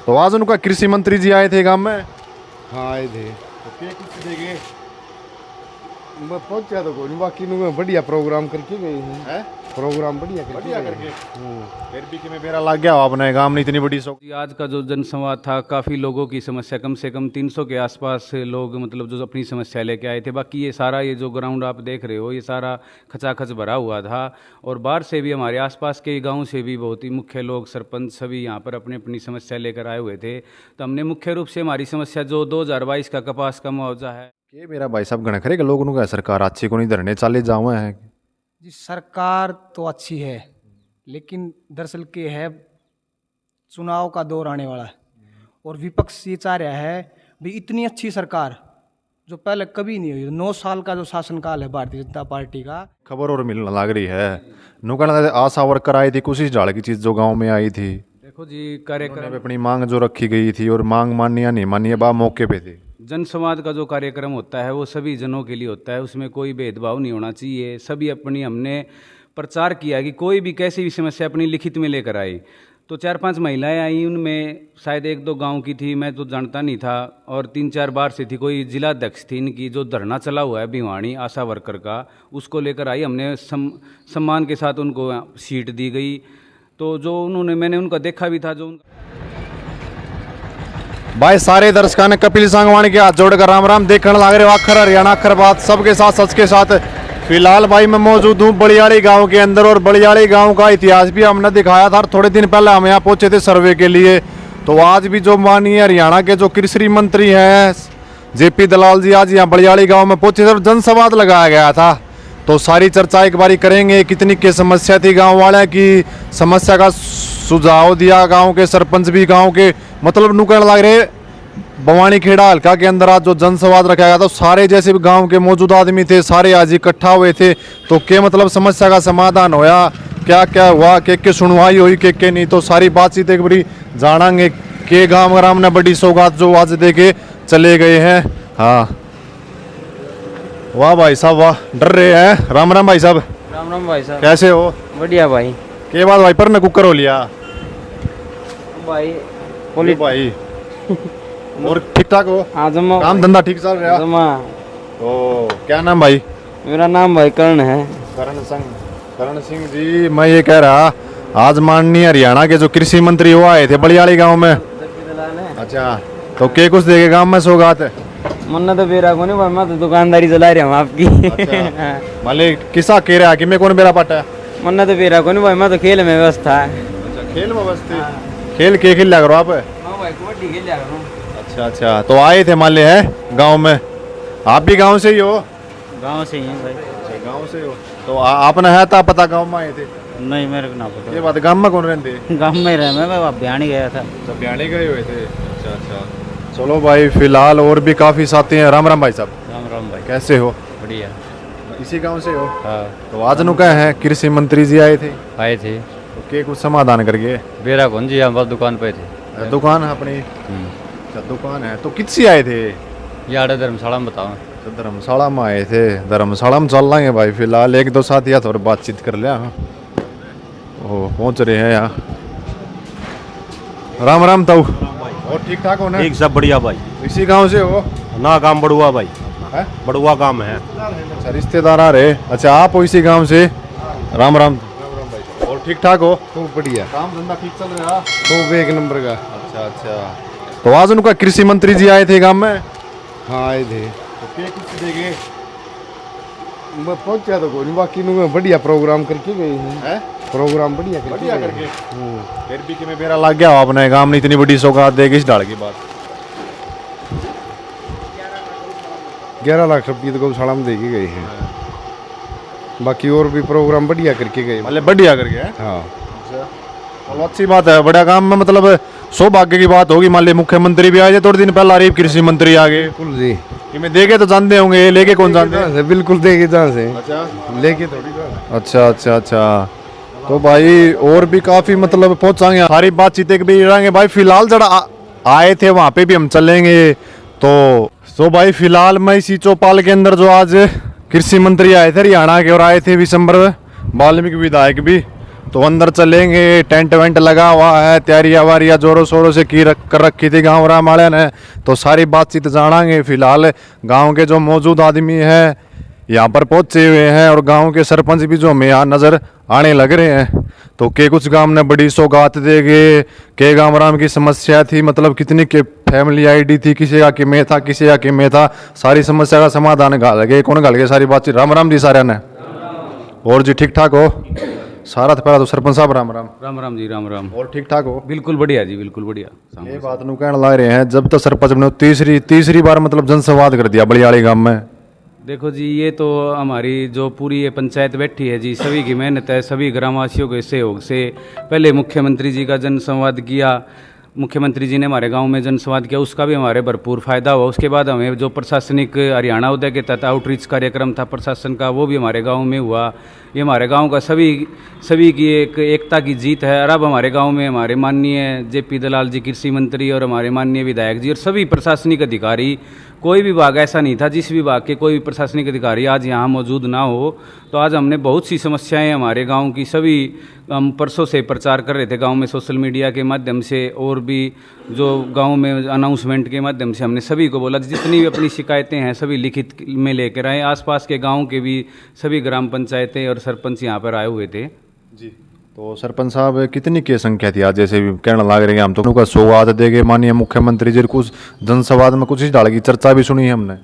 तो आज उनका कृषि मंत्री जी आए थे गांव में। हाँ आए थे। तो क्या कुछ देंगे? मैं पहुंचा तो कोई बाकी में बढ़िया प्रोग्राम करके गए हैं। प्रोग्राम बढ़िया करके फिर भी कि में मेरा लग गया आपने गांव में इतनी बड़ी शौक। आज का जो जनसंवाद था, काफ़ी लोगों की समस्या, कम से कम 300 के आसपास लोग मतलब जो अपनी समस्या लेके आए थे। बाकी ये सारा ये जो ग्राउंड आप देख रहे हो, ये सारा खचाखच भरा हुआ था। और बाहर से भी, हमारे आसपास के गांव से भी बहुत ही मुख्य लोग, सरपंच सभी यहाँ पर अपनी अपनी समस्या लेकर आए हुए थे। तो हमने मुख्य रूप से हमारी समस्या जो 2022 का कपास का मुआवजा है, ये मेरा भाई साहब गण करेगा लोगों का सरकार अच्छी को नहीं धरने चाले जाओ है जी। सरकार तो अच्छी है, लेकिन दरअसल के है चुनाव का दौर आने वाला है और विपक्ष ये चाह रहा है भाई इतनी अच्छी सरकार जो पहले कभी नहीं हुई। 9 साल का जो शासनकाल है भारतीय जनता पार्टी का। खबर और मिलने लग रही है। नुकड़ा आशा वर्कर आई थी, कोशिश डाल की चीज जो गांव में आई थी। देखो जी, कार्यक्रम अपनी मांग जो रखी गई थी और मांग मान्य या नहीं मान्य बा मौके पे थे। जनसंवाद का जो कार्यक्रम होता है वो सभी जनों के लिए होता है, उसमें कोई भेदभाव नहीं होना चाहिए। सभी अपनी, हमने प्रचार किया कि कोई भी कैसी भी समस्या अपनी लिखित में लेकर आए। तो 4-5 महिलाएं आई, उनमें शायद 1-2 गांव की थी, मैं तो जानता नहीं था, और 3-4 बार से थी। कोई जिलाध्यक्ष थी इनकी, जो धरना चला हुआ है भिवानी आशा वर्कर का, उसको लेकर आई। हमने सम्मान के साथ उनको सीट दी गई। तो जो उन्होंने, मैंने उनका देखा भी था, जो भाई सारे दर्शकों ने कपिल सांगवानी के हाथ जोड़कर राम राम देखने लग रहे हो। अखर हरियाणा अखर बात सबके साथ सच के साथ। फिलहाल भाई मैं मौजूद हूँ बलियाड़ी गांव के अंदर, और बलियाड़ी गांव का इतिहास भी हमने दिखाया था। थोड़े दिन पहले हम यहाँ पहुंचे थे सर्वे के लिए। तो आज भी जो माननीय हरियाणा के जो कृषि मंत्री हैं जेपी दलाल जी आज यहाँ बलियाड़ी गाँव में पहुंचे थे और जनसंवाद लगाया गया था। तो सारी चर्चा एक बारी करेंगे, कितनी की समस्या थी गाँव वाले की, समस्या का सुझाव दिया गाँव के सरपंच भी, गाँव के मतलब नुकड़ लग रहे बवानी खेड़ा हल्का के अंदर आज जो जनसंवाद रखा गया था। सारे जैसे भी गांव के मौजूद आदमी थे सारे आज इकट्ठा हुए थे। तो क्या मतलब समस्या का समाधान होया, क्या क्या हुआ, के सुनवाई हुई, के नहीं, तो सारी बातचीत एक बारी जानेंगे। के गांव ग्राम ने बड़ी सौगात जो आज देके चले गए हैं। हाँ वाह भाई साहब वाह, डर रहे हैं। राम राम भाई साहब। राम राम भाई साहब, कैसे हो? बढ़िया भाई। के बाद भाई पर ने कुकर हो लिया भाई बोली भाई और ठीक ठाक हो? आजमा काम धंधा ठीक चल रहा? आजमा। ओ क्या नाम भाई? मेरा नाम भाई करण है। करण सिंह जी, मैं ये कह रहा आज माननीय हरियाणा के जो कृषि मंत्री वो आए थे बलियाड़ी गांव में। अच्छा, तो के कुछ देखे गांव में सौगात है? मन्ना तो बेरा को नहीं भाई, मैं तो दुकानदारी चला रहा हूँ आपकी। अच्छा, माले किसा कह रहा कि मैं कौन बेरा पाटा है? मन्ना तो बेरा को नहीं भाई, मैं तो खेल में व्यवस्था है। अच्छा, खेल में व्यवस्था। खेल के खेल लग रहा आप? भाई कबड्डी खेल रहा हूँ। अच्छा अच्छा, तो आए थे मान ले है गाँव में। आप भी गाँव से ही हो? गाँव से ही है भाई। अच्छा, गाँव से हो। तो आपने है था पता गाँव में आए थे? नहीं मेरे को ना पता। ये बात गाँव में कौन रहते? गाँव में रहे, मैं बयानी गया था। सब बयानी गए हुए थे। अच्छा अच्छा, चलो भाई फिलहाल और भी काफी साथी हैं। राम राम भाई साहब। राम राम भाई। कैसे हो? बढ़िया। इसी गांव से हो? हाँ। तो आज नु क्या है कृषि मंत्री जी आए थे? आए थे। तो के कुछ समाधान करके? बेरा कौन जी, हम बस दुकान पे थे। दुकान है अपनी? अच्छा दुकान है। तो किससे आए थे? यार धर्मशाला में बताओ। तो धर्मशाला में आए थे। धर्मशाला में चल रहे भाई फिलहाल, 1-2 साथी और बातचीत कर लिया। ओ पहुंच रहे हैं यहाँ। राम राम ताऊ। और ठीक ठाक हो ना? ठीक सब बढ़िया भाई। इसी गांव से हो ना? काम बड़ुआ भाई है? बड़ुआ काम है। अच्छा रिश्तेदार आ रहे? अच्छा आप हो इसी गांव से? राम राम। और ठीक ठाक हो? खूब बढ़िया। काम धंधा ठीक चल रहा? खूब 1 नंबर का। अच्छा अच्छा, तो आज उनका कृषि मंत्री जी आए थे गांव में? हाँ आए थे। तो क्या कुछ देंगे? मैं पहुंचा तो कोई बाकी में बढ़िया प्रोग्राम करके गए हैं। प्रोग्राम बढ़िया करके फिर भी कि में मेरा लग गया आपने गांव में इतनी बड़ी सौगात देगी इस डाल की बात। 11 लाख रुपये तो गौशाला में दे के गए हैं। बाकी और भी प्रोग्राम बढ़िया करके गए। मतलब बढ़िया करके है? हाँ चलो अच्छी बात है। बड़ा काम में मतलब सौभाग्य की बात होगी। मान ली मुख्यमंत्री भी आ जाए, थोड़े दिन पहले आरिफ कृषि मंत्री आ गए। बिल्कुल जी। कि मैं देखे तो जानते होंगे, लेके कौन जानते हैं? बिल्कुल देखे जहाँ से। अच्छा लेके थोड़ी। अच्छा अच्छा अच्छा, तो भाई और भी काफी मतलब पहुंचाएंगे, सारी बातचीतें भी रहेंगे भाई। फिलहाल जरा आए थे वहां पे भी हम चलेंगे। तो भाई फिलहाल मैं इसी चौपाल के अंदर जो आज कृषि मंत्री आए थे हरियाणा के, और आए थे विशंबर वाल्मीकि विधायक भी। तो अंदर चलेंगे, टेंट वेंट लगा हुआ है, तैयारियां वारियां जोरों शोरों से कर रखी थी गाँव राम वाले ने। तो सारी बातचीत जानांगे। फिलहाल गांव के जो मौजूद आदमी हैं यहाँ पर पहुंचे हुए हैं और गांव के सरपंच भी जो हमें यहाँ नजर आने लग रहे हैं। तो के कुछ गांव ने बड़ी सौगात देगे, के गाँव राम की समस्या थी, मतलब कितनी के फैमिली आईडी थी, किसी का कि में था, किसी का कि में था, सारी समस्या का समाधान घाल गए। कौन घाल गए सारी बातचीत? राम राम जी सारे ने। और जी ठीक ठाक हो? सारा तो पहला तो सरपंच साहब राम राम। राम राम जी, राम राम। और ठीक ठाक हो? बिल्कुल बढ़िया जी, बिल्कुल बढ़िया। ये बात नु कहने लग रहे हैं, जब तक सरपंच ने तीसरी बार मतलब जनसंवाद कर दिया बलियाड़ी गांव में। देखो जी, ये तो हमारी जो पूरी ये पंचायत बैठी है जी, सभी की मेहनत है, सभी ग्रामवासियों के सहयोग से। पहले मुख्यमंत्री जी का जनसंवाद किया, मुख्यमंत्री जी ने हमारे गांव में जनसंवाद किया, उसका भी हमारे भरपूर फायदा हुआ। उसके बाद हमें जो प्रशासनिक हरियाणा उदय के तहत आउटरीच कार्यक्रम था प्रशासन का, वो भी हमारे गांव में हुआ। ये हमारे गांव का सभी की एक एकता की जीत है। और अब हमारे गांव में हमारे माननीय जेपी दलाल जी कृषि मंत्री और हमारे माननीय विधायक जी और सभी प्रशासनिक अधिकारी, कोई विभाग ऐसा नहीं था जिस विभाग के कोई भी प्रशासनिक अधिकारी आज यहाँ मौजूद ना हो। तो आज हमने बहुत सी समस्याएं हमारे गांव की सभी हम परसों से प्रचार कर रहे थे गांव में, सोशल मीडिया के माध्यम से और भी जो गांव में अनाउंसमेंट के माध्यम से हमने सभी को बोला जितनी भी अपनी शिकायतें हैं सभी लिखित में लेकर आए। आसपास के गांव के भी सभी ग्राम पंचायतें और सरपंच यहाँ पर आए हुए थे जी। तो सरपंच साहब कितनी की संख्या थी आज? जैसे भी कहने लग रहे हैं हम तो उनका सौगात देंगे माननीय मुख्यमंत्री जी, कुछ जनसंवाद में कुछ इस डाल की चर्चा भी सुनी है हमने।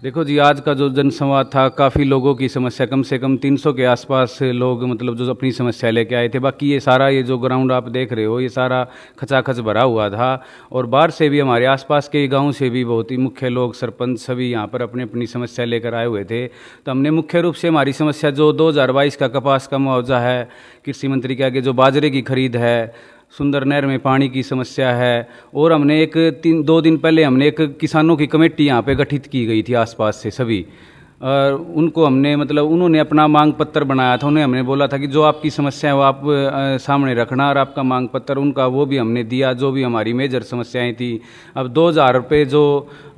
देखो जी, आज का जो जनसंवाद था काफ़ी लोगों की समस्या, कम से कम 300 के आसपास लोग मतलब जो अपनी समस्या लेके आए थे। बाकी ये सारा ये जो ग्राउंड आप देख रहे हो ये सारा खचाखच भरा हुआ था और बाहर से भी हमारे आसपास के गांव से भी बहुत ही मुख्य लोग सरपंच सभी यहाँ पर अपनी अपनी समस्या लेकर आए हुए थे। तो हमने मुख्य रूप से हमारी समस्या जो 2022 का कपास का मुआवजा है, कृषि मंत्री के आगे जो बाजरे की खरीद है, सुंदर नहर में पानी की समस्या है, और हमने 2 दिन पहले हमने एक किसानों की कमेटी यहाँ पे गठित की गई थी आसपास से सभी, और उनको हमने मतलब उन्होंने अपना मांग पत्र बनाया था। उन्हें हमने बोला था कि जो आपकी समस्या है वो आप सामने रखना, और आपका मांग पत्र उनका वो भी हमने दिया जो भी हमारी मेजर समस्याएं थी। अब 2000 रुपये जो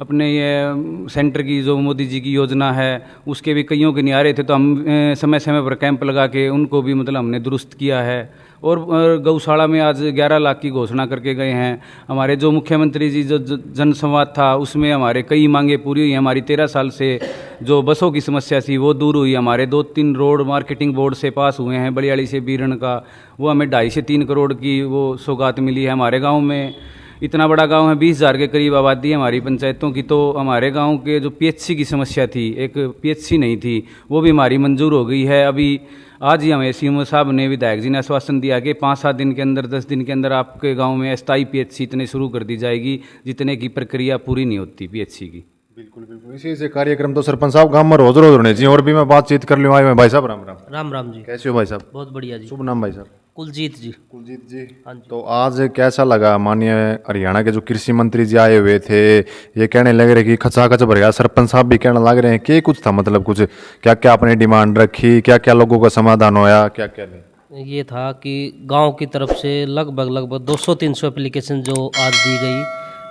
अपने ये सेंटर की जो मोदी जी की योजना है उसके भी कईयों के नहीं आ रहे थे, तो हम समय समय पर कैंप लगा के उनको भी मतलब हमने दुरुस्त किया है। और गौशाला में आज 11 लाख की घोषणा करके गए हैं। हमारे जो मुख्यमंत्री जी जो जनसंवाद था उसमें हमारे कई मांगे पूरी हुई। हमारी 13 साल से जो बसों की समस्या थी वो दूर हुई। हमारे 2-3 रोड मार्केटिंग बोर्ड से पास हुए हैं, बलियाड़ी से बीरण का, वो हमें 2.5 से 3 करोड़ की वो सौगात मिली है। हमारे गाँव में इतना बड़ा गांव है, 20,000 के करीब आबादी है हमारी पंचायतों की, तो हमारे गांव के जो पीएचसी की समस्या थी, एक पीएचसी नहीं थी, वो भी हमारी मंजूर हो गई है। अभी आज ही हमें सीएम साहब ने, विधायक जी ने आश्वासन दिया कि 5-7 दिन के अंदर 10 दिन के अंदर आपके गांव में अस्थायी पीएचसी इतने शुरू कर दी जाएगी जितने की प्रक्रिया पूरी नहीं होती पीएचसी की। बिल्कुल बिल्कुल, इसी से कार्यक्रम तो सरपंच साहब गांव में रोज रोज होने चाहिए। और भी मैं बातचीत कर लूँ। आए भाई साहब राम राम। राम राम जी। कैसे हो भाई साहब? बहुत बढ़िया जी। शुभ नाम भाई साहब? कुलजीत जी। कुलजीत जी। हाँ जी। तो आज कैसा लगा? माननीय हरियाणा के जो कृषि मंत्री जी आए हुए थे, ये कहने लग रहे कि खचाखच भर गया। सरपंच साहब भी कहने लग रहे हैं कि कुछ था, मतलब कुछ क्या क्या आपने डिमांड रखी, क्या क्या लोगों का समाधान होया, क्या क्या नहीं? ये था कि गांव की तरफ से लगभग 200-300 एप्लीकेशन जो आज दी गई,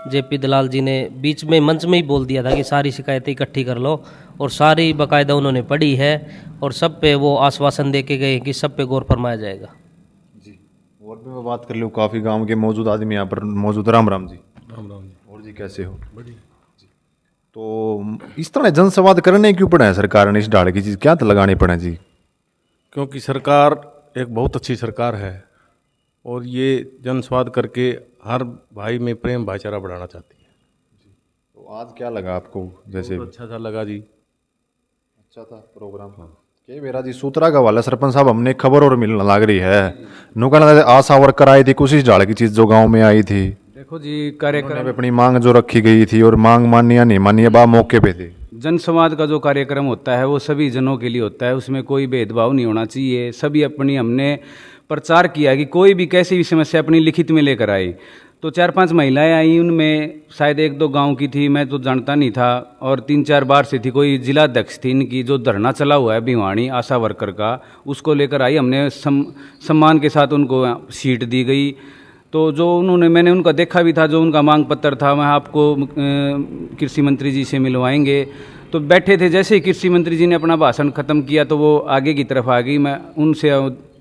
जेपी दलाल जी ने बीच में मंच में ही बोल दिया था कि सारी शिकायतें इकट्ठी कर लो, और सारी बाकायदा उन्होंने पढ़ी है और सब पे वो आश्वासन दे के गए कि सब पे गौर फरमाया जाएगा जी। और भी मैं बात कर लूँ, काफ़ी गांव के मौजूद आदमी यहाँ पर मौजूद। राम राम जी। राम राम जी। और जी कैसे हो? बढ़िया जी। तो इस तरह जनसंवाद करने क्यों पड़ा है सरकार ने? इस डाल की चीज़ क्या तो लगानी पड़े जी? क्योंकि सरकार एक बहुत अच्छी सरकार है और ये जनसंवाद करके हर भाई में प्रेम भाईचारा बढ़ाना चाहती है। तो आज क्या लगा आपको? जैसे बहुत अच्छा सा लगा जी। अच्छा था प्रोग्राम। के मेरा जी सूत्रा का वाला सरपंच साहब, हमने खबर और मिलने लग रही है, नुकन आशा वर्कर आई थी, कुछ इस डाल की चीज़ जो गाँव में आई थी। देखो जी, कार्यक्रम अपनी मांग जो रखी गई थी और मांग मान्य नहीं मान्य बा मौके पे थे। जनसंवाद का जो कार्यक्रम होता है वो सभी जनों के लिए होता है, उसमें कोई भेदभाव नहीं होना चाहिए। सभी अपनी हमने प्रचार किया कि कोई भी कैसी भी समस्या अपनी लिखित में लेकर आई। तो 4-5 महिलाएं आई, उनमें शायद 1-2 गांव की थी, मैं तो जानता नहीं था, और 3-4 बार से थी। कोई जिला अध्यक्ष थी इनकी, जो धरना चला हुआ है भिवानी आशा वर्कर का, उसको लेकर आई। हमने सम्मान के साथ उनको सीट दी गई। तो जो उन्होंने, मैंने उनका देखा भी था, जो उनका मांग पत्र था, मैं आपको कृषि मंत्री जी से मिलवाएंगे। तो बैठे थे, जैसे ही कृषि मंत्री जी ने अपना भाषण ख़त्म किया तो वो आगे की तरफ आ गई। मैं उनसे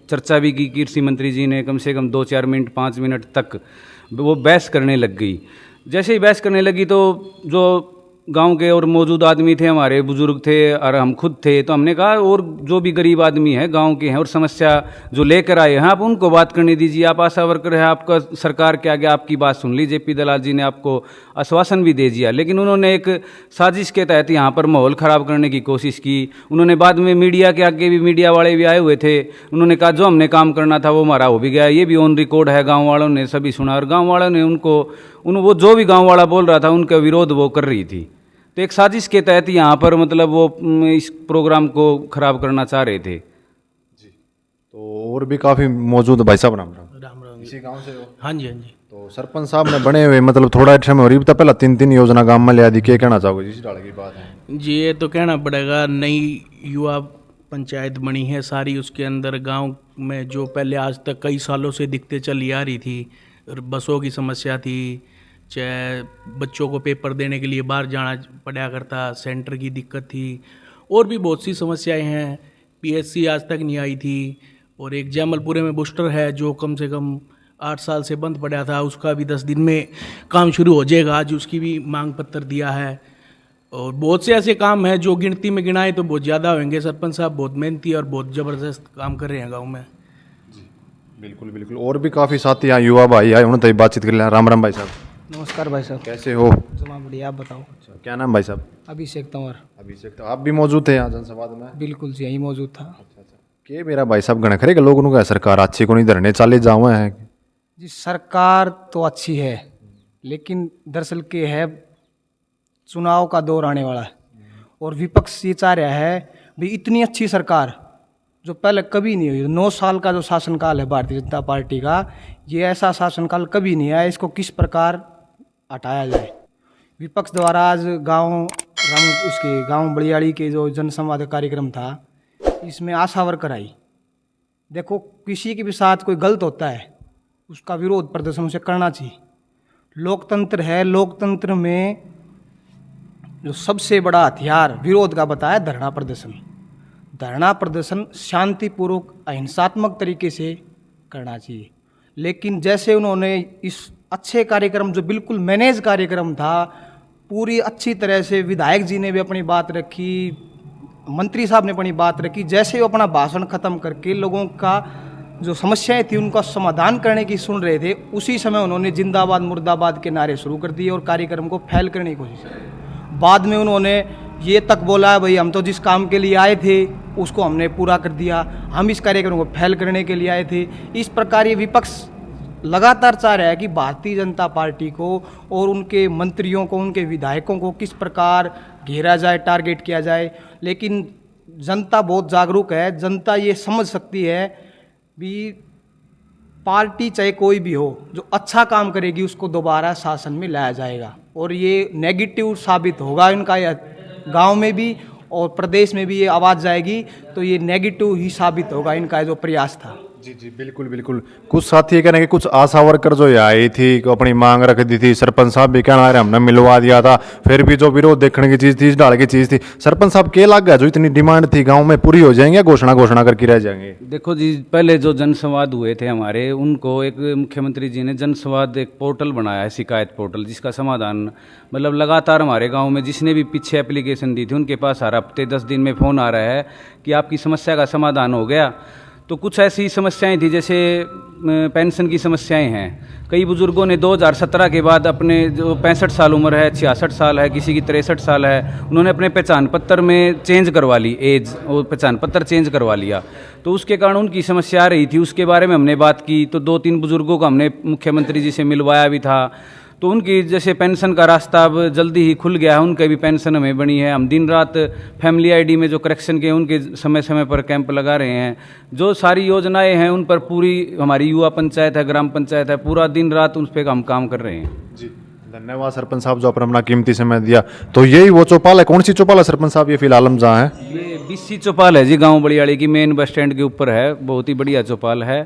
चर्चा भी की कृषि मंत्री जी ने, कम से कम 2-4 मिनट 5 मिनट तक वो बहस करने लग गई। जैसे ही बहस करने लगी तो जो गांव के और मौजूद आदमी थे, हमारे बुजुर्ग थे और हम खुद थे, तो हमने कहा और जो भी गरीब आदमी है गांव के हैं और समस्या जो लेकर आए हैं आप उनको बात करने दीजिए। आप आशा वर्कर हैं, आपका सरकार के आगे आपकी बात सुन ली, जेपी दलाल जी ने आपको आश्वासन भी दे दिया, लेकिन उन्होंने एक साजिश के तहत यहाँ पर माहौल ख़राब करने की कोशिश की। उन्होंने बाद में मीडिया के आगे भी, मीडिया वाले भी आए हुए थे, उन्होंने कहा जो हमने काम करना था वो हमारा हो भी गया। ये भी ऑन रिकॉर्ड है, गाँव वालों ने सभी सुना और गाँव वालों ने वो जो भी गाँव वाला बोल रहा था उनका विरोध वो कर रही थी। तो एक साजिश के तहत यहाँ पर मतलब वो इस प्रोग्राम को खराब करना चाह रहे थे। जी, तो और भी काफ़ी मौजूद भाई साहब। राम राम। इसी गांव से हो? हाँ जी, हाँ जी। तो सरपंच साहब ने बने हुए मतलब थोड़ा समय हो रही था, पहला 3-3 योजना गांव में लिया दी, क्या कहना चाहोगे जिस डाल की बात है? जी, ये तो कहना पड़ेगा, नई युवा पंचायत बनी है सारी, उसके अंदर गांव में जो पहले आज तक कई सालों से दिक्कतें चली आ रही थी, बसों की समस्या थी, चाहे बच्चों को पेपर देने के लिए बाहर जाना पड़ा करता, सेंटर की दिक्कत थी, और भी बहुत सी समस्याएं हैं। पीएचसी आज तक नहीं आई थी, और एक जैमलपुरे में बूस्टर है जो कम से कम 8 साल से बंद पड़ा था, उसका भी 10 दिन में काम शुरू हो जाएगा, आज उसकी भी मांग पत्र दिया है। और बहुत से ऐसे काम हैं जो गिनती में गिनाए तो बहुत ज़्यादा होंगे। सरपंच साहब बहुत मेहनती और बहुत ज़बरदस्त काम कर रहे हैं गाँव में। बिल्कुल बिल्कुल। और भी काफ़ी साथी यहाँ युवा भाई आए, उन्होंने बातचीत कर लिया। राम राम भाई साहब। नमस्कार भाई साहब। कैसे हो? जमा बढ़िया, आप बताओ। अच्छा, क्या नाम भाई साहब? अभिषेक तंवर। अभिषेक, तो आप भी मौजूद थे यहाँ जनसंवाद में? बिल्कुल जी, यही मौजूद था। अच्छा अच्छा। के मेरा भाई साहब गण खरे लोग उनका सरकार अच्छी को नहीं धरने चाले जावे हैं जी। सरकार तो अच्छी है, लेकिन दरअसल के है चुनाव का दौर आने वाला है और विपक्ष ये चाह रहा है भी इतनी अच्छी सरकार जो पहले कभी नहीं हुई। 9 साल का जो शासनकाल है भारतीय जनता पार्टी का, ये ऐसा शासनकाल कभी नहीं आया। इसको किस प्रकार हटाया जाए। विपक्ष द्वारा आज गांव बलियाड़ी के जो जनसंवाद कार्यक्रम था, इसमें आशा वर्कर आई। देखो, किसी के भी साथ कोई गलत होता है उसका विरोध प्रदर्शन उसे करना चाहिए। लोकतंत्र है, लोकतंत्र में जो सबसे बड़ा हथियार विरोध का बताया धरना प्रदर्शन। धरना प्रदर्शन शांतिपूर्वक अहिंसात्मक तरीके से करना चाहिए, लेकिन जैसे उन्होंने इस अच्छे कार्यक्रम जो बिल्कुल मैनेज कार्यक्रम था, पूरी अच्छी तरह से विधायक जी ने भी अपनी बात रखी, मंत्री साहब ने अपनी बात रखी, जैसे वो अपना भाषण खत्म करके लोगों का जो समस्याएं थी उनका समाधान करने की सुन रहे थे, उसी समय उन्होंने जिंदाबाद मुर्दाबाद के नारे शुरू कर दिए और कार्यक्रम को फैल करने की कोशिश की। बाद में उन्होंने ये तक बोला, भाई हम तो जिस काम के लिए आए थे उसको हमने पूरा कर दिया, हम इस कार्यक्रम को फैल करने के लिए आए थे। इस प्रकार ये विपक्ष लगातार चाह रहा है कि भारतीय जनता पार्टी को और उनके मंत्रियों को, उनके विधायकों को किस प्रकार घेरा जाए, टारगेट किया जाए। लेकिन जनता बहुत जागरूक है, जनता ये समझ सकती है भी पार्टी चाहे कोई भी हो, जो अच्छा काम करेगी उसको दोबारा शासन में लाया जाएगा, और ये नेगेटिव साबित होगा इनका गांव में भी और प्रदेश में भी ये आवाज़ जाएगी, तो ये नेगेटिव ही साबित होगा इनका जो प्रयास था। जी जी, बिल्कुल बिल्कुल। कुछ साथी कहने कि कुछ आशा वर्कर जो आई थी अपनी मांग रख दी थी, सरपंच साहब भी कहना रहे हमने मिलवा दिया था, फिर भी जो विरोध देखने की चीज़ थी, इस डाल की चीज़ थी। सरपंच साहब के लग गया जो इतनी डिमांड थी गांव में पूरी हो जाएंगे, घोषणा करके रह जाएंगे? देखो जी, पहले जो जनसंवाद हुए थे हमारे, उनको एक मुख्यमंत्री जी ने जनसंवाद एक पोर्टल बनाया है, शिकायत पोर्टल, जिसका समाधान मतलब लगातार हमारे गाँव में जिसने भी पीछे एप्लीकेशन दी थी उनके पास हर हफ्ते 10 दिन में फ़ोन आ रहा है कि आपकी समस्या का समाधान हो गया। तो कुछ ऐसी समस्याएं थी जैसे पेंशन की समस्याएं हैं। कई बुजुर्गों ने 2017 के बाद अपने जो 65 साल उम्र है, 66 साल है, किसी की 63 साल है, उन्होंने अपने पहचान पत्र में चेंज करवा ली एज, और पहचान पत्र चेंज करवा लिया। तो उसके कारण उनकी समस्या आ रही थी, उसके बारे में हमने बात की। तो 2-3 बुजुर्गों को हमने मुख्यमंत्री जी से मिलवाया भी था। तो उनकी जैसे पेंशन का रास्ता अब जल्दी ही खुल गया है, उनकी भी पेंशन हमें बनी है। हम दिन रात फैमिली आईडी में जो करेक्शन के उनके समय समय पर कैंप लगा रहे हैं। जो सारी योजनाएं हैं उन पर पूरी हमारी युवा पंचायत है, ग्राम पंचायत है, पूरा दिन रात उन पर हम काम कर रहे हैं। जी, धन्यवाद सरपंच साहब जो अपना कीमती समय दिया। तो यही वो चौपाल है, कौन सी चौपाल है सरपंच साहब ये फिलहाल हम जहाँ है? ये बीसी चौपाल है जी, गाँव बलियाड़ी की मेन बस स्टैंड के ऊपर है, बहुत ही बढ़िया चौपाल है।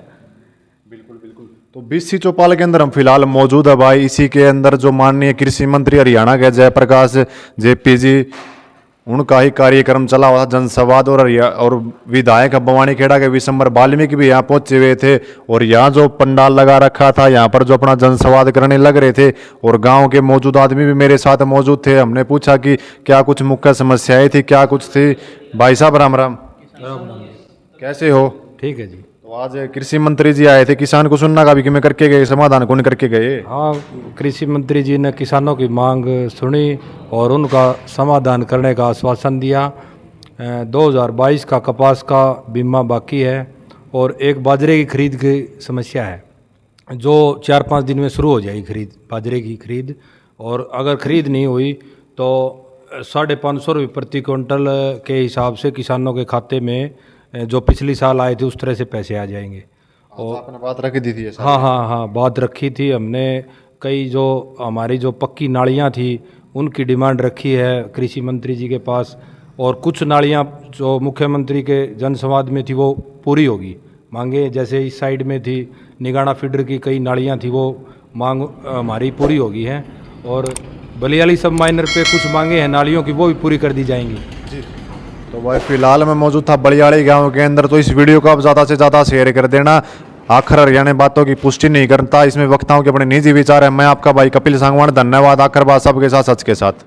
बिल्कुल बिल्कुल। तो बीसी चौपाल के अंदर हम फिलहाल मौजूद है भाई। इसी के अंदर जो माननीय कृषि मंत्री हरियाणा के जयप्रकाश जेपी जी उनका ही कार्यक्रम चला हुआ था जनसंवाद। और विधायक बवानी खेड़ा के विशंबर वाल्मीकि भी यहाँ पहुंचे हुए थे और यहाँ जो पंडाल लगा रखा था यहाँ पर जो अपना जनसंवाद करने लग रहे थे और गांव के मौजूद आदमी भी मेरे साथ मौजूद थे। हमने पूछा कि क्या कुछ मुख्य समस्याएं थी, क्या कुछ थी। भाई साहब राम राम, कैसे हो? ठीक है जी। तो आज कृषि मंत्री जी आए थे, किसान को सुनना का भी कि मैं करके गए, समाधान कौन करके गए? हाँ, कृषि मंत्री जी ने किसानों की मांग सुनी और उनका समाधान करने का आश्वासन दिया। 2022 का कपास का बीमा बाकी है और एक बाजरे की खरीद की समस्या है जो 4-5 दिन में शुरू हो जाएगी खरीद, बाजरे की खरीद। और अगर खरीद नहीं हुई तो 550 रुपये प्रति क्विंटल के हिसाब से किसानों के खाते में जो पिछली साल आए थे उस तरह से पैसे आ जाएंगे। और आपने बात रखी थी ऐसा? हाँ, बात रखी थी हमने। कई जो हमारी जो पक्की नालियाँ थी उनकी डिमांड रखी है कृषि मंत्री जी के पास, और कुछ नालियाँ जो मुख्यमंत्री के जनसंवाद में थी वो पूरी होगी मांगे। जैसे इस साइड में थी निगाना फीडर की कई नालियाँ थी, वो मांग हमारी पूरी होगी है। और बलियाली सब माइनर पे कुछ मांगे हैं नालियों की, वो भी पूरी कर दी जाएंगी जी। तो भाई फिलहाल मैं मौजूद था बलियाड़ी गांव के अंदर, तो इस वीडियो को आप ज़्यादा से ज़्यादा शेयर कर देना। आखिर हरियाणा बातों की पुष्टि नहीं करता, इसमें वक्ताओं के अपने निजी विचार है। मैं आपका भाई कपिल सांगवान, धन्यवाद। आखिर बात सबके साथ, सच के साथ।